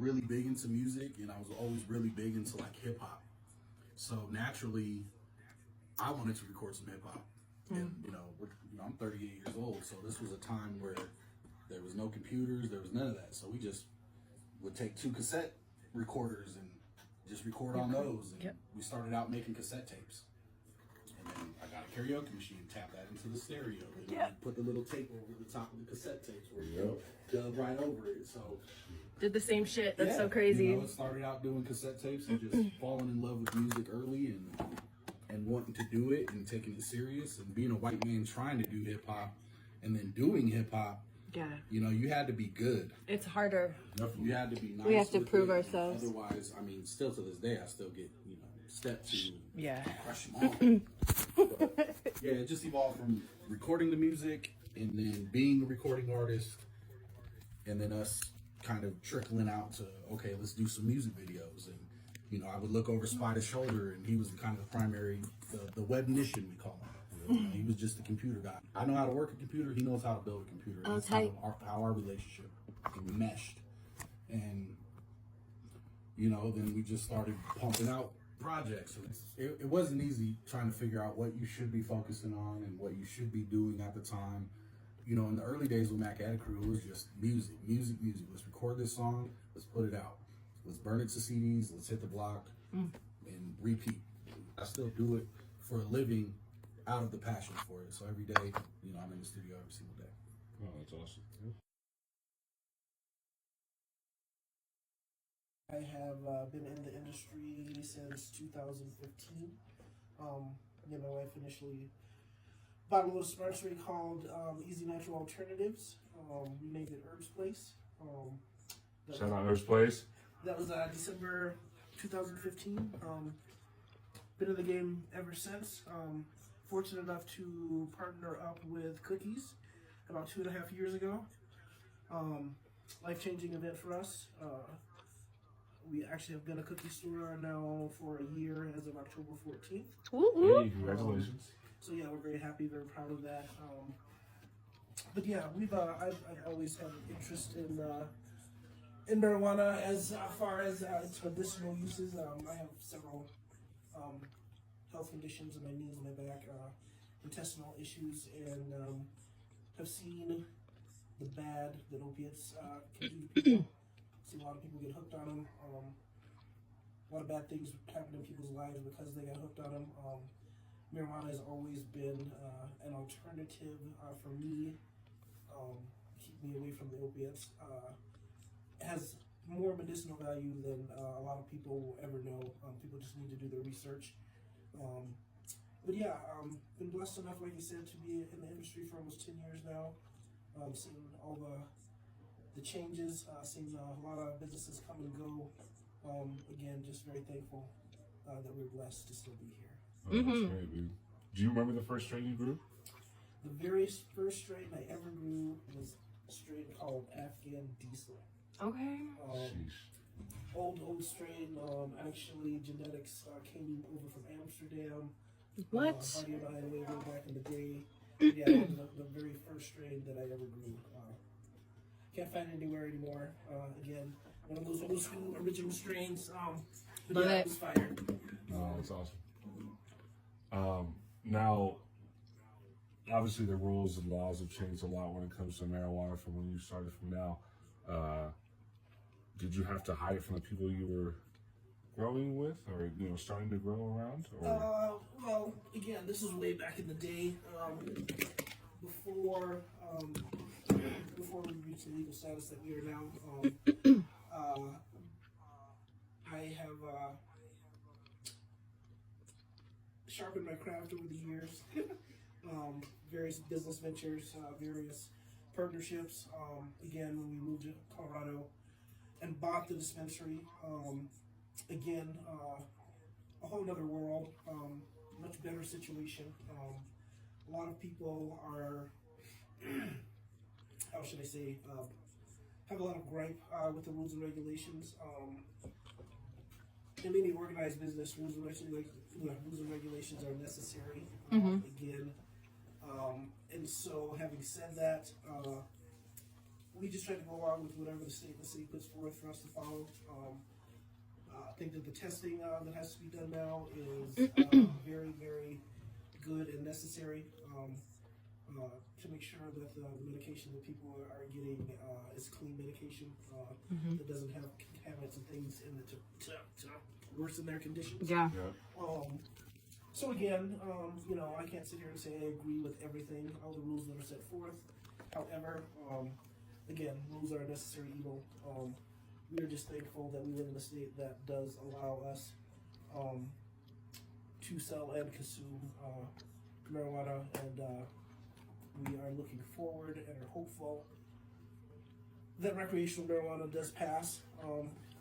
really big into music, and I was always really big into like hip hop. So naturally, I wanted to record some hip hop. And I'm 38 years old, so this was a time where there was no computers, there was none of that. So we just would take 2 cassette recorders and just record on those. And we started out making cassette tapes. And then I got a karaoke machine, tap that into the stereo, and put the little tape over the top of the cassette tapes where you dub right over it. So did the same shit. That's so crazy. It started out doing cassette tapes and just falling in love with music early and wanting to do it and taking it serious and being a white man trying to do hip hop and then doing hip hop. Yeah. You had to be good. It's harder. You had to be nice. We have to prove ourselves. Otherwise, I mean, still to this day, I still get, steps to crush them all. But, it just evolved from recording the music and then being a recording artist and then us kind of trickling out to, okay, let's do some music videos. And, I would look over Spider's shoulder and he was kind of the primary, the webnician, we call him. He was just the computer guy. I know how to work a computer. He knows how to build a computer. That's how our relationship meshed. And, then we just started pumping out projects. It wasn't easy trying to figure out what you should be focusing on and what you should be doing at the time. In the early days with Macadoe Crew, it was just music. Let's record this song. Let's put it out. Let's burn it to CDs. Let's hit the block and repeat. I still do it for a living out of the passion for it. So every day, I'm in the studio every single day. Oh, that's awesome. I have been in the industry since 2015. Me and my wife initially bought a little dispensary called Easy Natural Alternatives. We named it Herbs Place. Shout out Herbs Place. That was December 2015. Been in the game ever since. Fortunate enough to partner up with Cookies about 2.5 years ago. Life-changing event for us. We actually have been a cookie store now for a year as of October 14th. Hey, congratulations. So yeah, we're very happy, very proud of that. But yeah, I've always had an interest in marijuana as far as its medicinal uses. I have several health conditions in my knees and my back, intestinal issues, and have seen the bad that opiates can do to people. See a lot of people get hooked on them. A lot of bad things happen in people's lives because they got hooked on them. Marijuana has always been an alternative for me. Keep me away from the opiates. It has more medicinal value than a lot of people will ever know. People just need to do their research. But yeah, been blessed enough, like you said, to be in the industry for almost 10 years now. Seen all the changes, seen a lot of businesses come and go. Again, just very thankful that we're blessed to still be here. Oh, that's great, dude. Do you remember the first strain you grew? The very first strain I ever grew was a strain called Afghan Diesel. Okay. Old strain. Actually, genetics came over from Amsterdam. What? Buddy and I way back in the day. Yeah, the very first strain that I ever grew. Can't find it anywhere anymore. Again, one of those old school original strains. But yeah, it was fire. Oh, that's awesome. Now, obviously the rules and laws have changed a lot when it comes to marijuana from when you started from now. Did you have to hide it from the people you were growing with or, starting to grow around? Or? Well, again, this is way back in the day. Before we reached the legal status that we are now, I have sharpened my craft over the years. Various business ventures, various partnerships. Again, when we moved to Colorado and bought the dispensary, again, a whole other world, much better situation. A lot of people are, how should I say, have a lot of gripe with the rules and regulations. In any organized business, rules and regulations are necessary. Again, and so having said that, we just try to go along with whatever the city puts forth for us to follow. I think that the testing that has to be done now is very, very good and necessary to make sure that the medication that people are getting is clean medication that doesn't have contaminants and things in it to worsen their conditions. Yeah. So again, you know, I can't sit here and say I agree with everything, all the rules that are set forth. However, again, rules are a necessary evil. We are just thankful that we live in a state that does allow us to sell and consume marijuana, and we are looking forward and are hopeful that recreational marijuana does pass.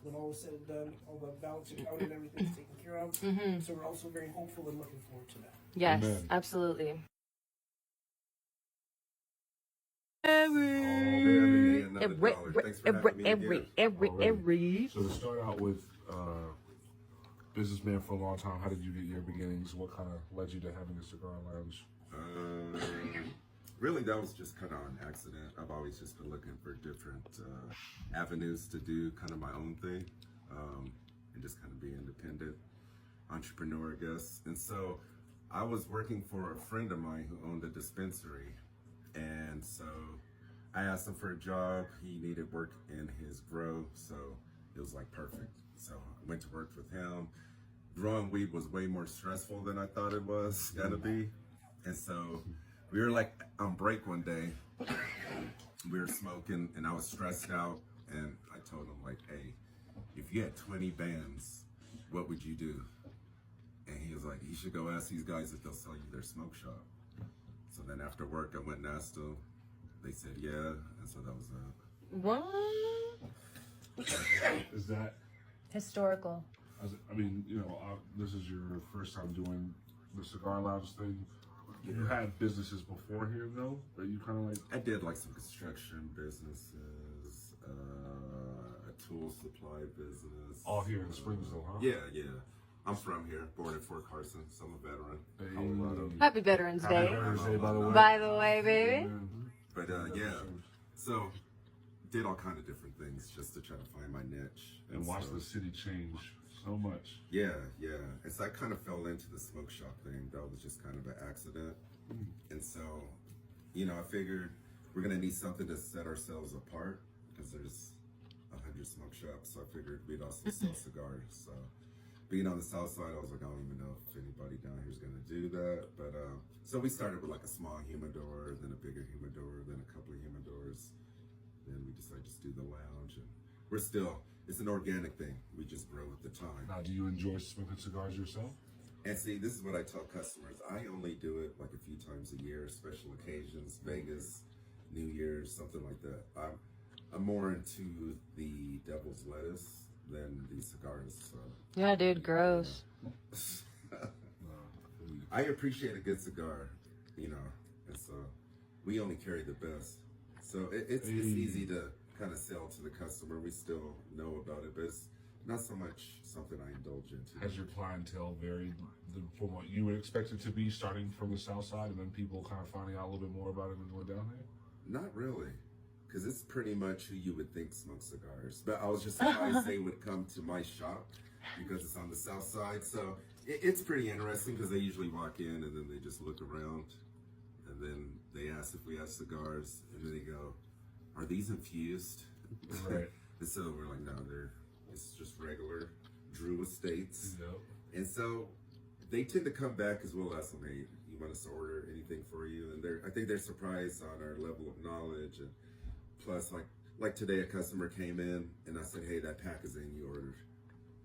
When all is said and done, all the ballots are counted and everything's taken care of. So we're also very hopeful and looking forward to that. Yes, Amen. absolutely. Every. So to start out with, businessman for a long time, how did you get your beginnings? What kind of led you to having a cigar lounge? Really, that was just kind of an accident. I've always just been looking for different avenues to do kind of my own thing and just kind of be independent entrepreneur, I guess. And so I was working for a friend of mine who owned a dispensary. And so I asked him for a job. He needed work in his grow, so it was like perfect. So I went to work with him. Growing weed was way more stressful than I thought it was gonna be. And so we were like on break one day. We were smoking and I was stressed out. And I told him like, hey, if you had 20 bands, what would you do? And he was like, you should go ask these guys if they'll sell you their smoke shop. So then after work, I went and asked them. They said, yeah. And so that was that. What? Is that, Historical. I mean, you know, this is your first time doing the cigar lounge thing. You had businesses before here, though, that you kind of like. I did like some construction businesses, a tool supply business. All here in Springsville, huh? Yeah. I'm from here, born in Fort Carson, so I'm a veteran. Colorado. Happy Veterans Day. Happy Veterans Day, by the way. By the way, baby. But yeah, so did all kind of different things just to try to find my niche. And watch the city change so much. Yeah. And so I kind of fell into the smoke shop thing. That was just kind of an accident. And so, you know, I figured we're going to need something to set ourselves apart because there's 100 smoke shops. So I figured we'd also sell cigars. So being on the south side, I was like, I don't even know if anybody down here is going to do that. But so we started with like a small humidor, then a bigger humidor, then a couple of humidors. Then we decided to just do the lounge. And we're still, it's an organic thing. We just grow with the time. Now, do you enjoy smoking cigars yourself? And see, this is what I tell customers. I only do it like a few times a year, special occasions, Vegas, New Year's, something like that. I'm more into the devil's lettuce than the cigars. So. Yeah, dude, gross. I appreciate a good cigar, you know, and so we only carry the best. So it's easy to kind of sell to the customer. We still know about it, but it's not so much something I indulge into. Has your clientele varied from what you would expect it to be, starting from the south side, and then people kind of finding out a little bit more about it and going down there? Not really, because it's pretty much who you would think smokes cigars. But I was just surprised they would come to my shop because it's on the south side. So it's pretty interesting because they usually walk in and then they just look around. And then they ask if we have cigars, and then they go, "Are these infused?" Right. And so we're like, "No, it's just regular Drew Estates." Yep. And so they tend to come back as well as them. Hey, you want us to order anything for you? And I think they're surprised on our level of knowledge. And plus, like today, a customer came in and I said, "Hey, that pack is in you ordered,"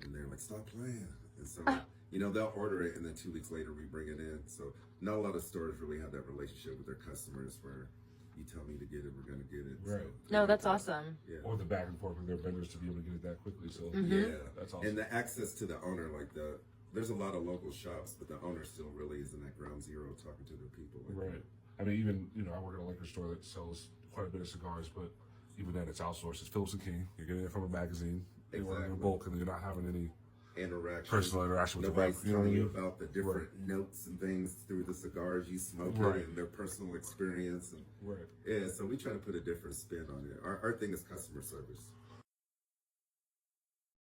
and they're like, "Stop playing." And so. You know, they'll order it, and then 2 weeks later, we bring it in. So not a lot of stores really have that relationship with their customers where you tell me to get it, we're going to get it. Right. So, No, that's awesome. Yeah. Or the back and forth with their vendors to be able to get it that quickly. So Yeah. that's awesome. And the access to the owner, there's a lot of local shops, but the owner still really is in that ground zero talking to their people. Right. I mean, even, you know, I work at a liquor store that sells quite a bit of cigars, but even then it's outsourced. It's Phillips and King. You're getting it from a magazine. They order in Exactly. bulk, and you're not having any interaction. Personal interaction with Nobody's the telling you I mean? about the different notes and things through the cigars you smoke Right. and their personal experience. And, Right. yeah, so we try to put a different spin on it. Our thing is customer service.